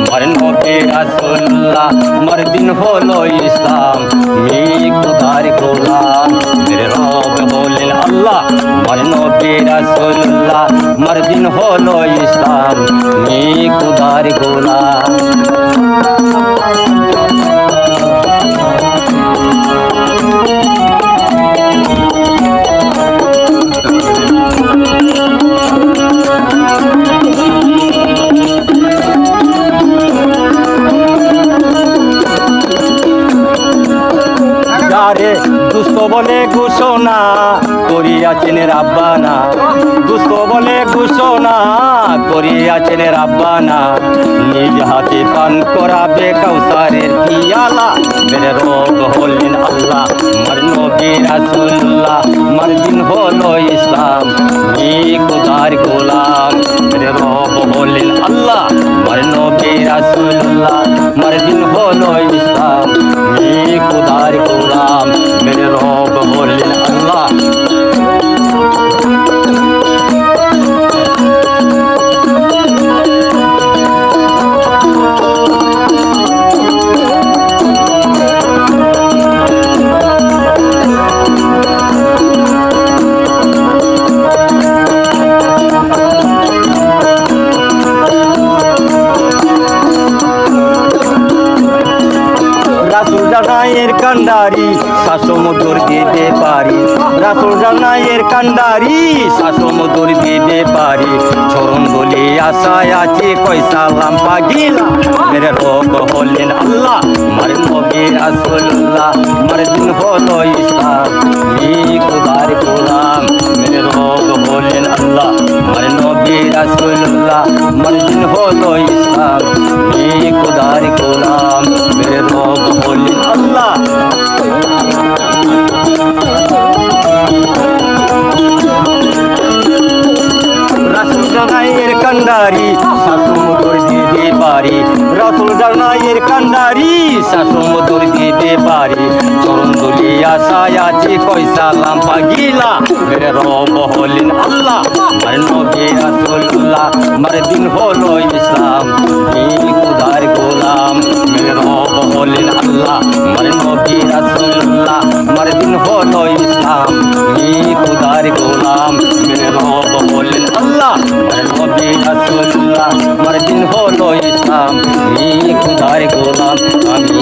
আমার নবী রাসূলুল্লাহ আমার দিন হলো ইসলাম মি খুদার গোলাম মেরে রব বলেন আল্লাহ আমার নবী রাসূলুল্লাহ আমার দিন হলো ইসলাম মি খুদার গোলাম যারে দুস্থ বলে ঘোষণা করিয়াছেন রাব্বানা দুস্থ বলে ঘোষণা করিয়াছেন রাব্বানা নিজ হাতে পান করাবে কাউসারের পিয়ালা মেরে রব হলেন আল্লাহ আমার নবী রাসূলুল্লাহ আমার দিন হলো ইসলাম মি খুদার গোলাম মেরে রব হলেন আল্লাহ আমার নবী রাসূলুল্লাহ আমার দিন হলো ইসলাম মি খুদার গোলাম মেরে রব বললেন আল্লাহ রাসূল জানায়ের কান্ডারি শাসমুদর দিতে পারি রাসূল জানায়ের কান্ডারি শাসমুদর দিতে পারি চরণ বলি আশায় আছে কই সালাম পাগিলা মেরে রব হলেন আল্লাহ আমার নবী রাসূলুল্লাহ আমার দিন হলো ইসলাম মি খুদার গোলাম মেরে রব হলেন আল্লাহ আমার নবী রাসূলুল্লাহ আমার দিন হলো ইসলাম মি খুদার গোলাম মেরে রব হলেন আল্লাহ রাসূল জানায়ের কান্ডারি শাসমুদর দিতে পারি রাসূল জানায়ের কান্ডারি শাসমুদর দিতে পারি চরণ দুলি আশায় আছে কই সালাম পাগিলা মেরে রব হলেন আল্লাহ আমার নবী রাসূলুল্লাহ আমার দিন হলো ইসলাম মি খুদার গোলাম মেরে রব হলেন আল্লাহ আমার নবী রাসূলুল্লাহ আমার দিন হলো ইসলাম মি খুদার গোলাম মেরে রব হলেন আল্লাহ আমার নবী রাসূলুল্লাহ আমার দিন হলো ইসলাম মি খুদার গোলাম আমি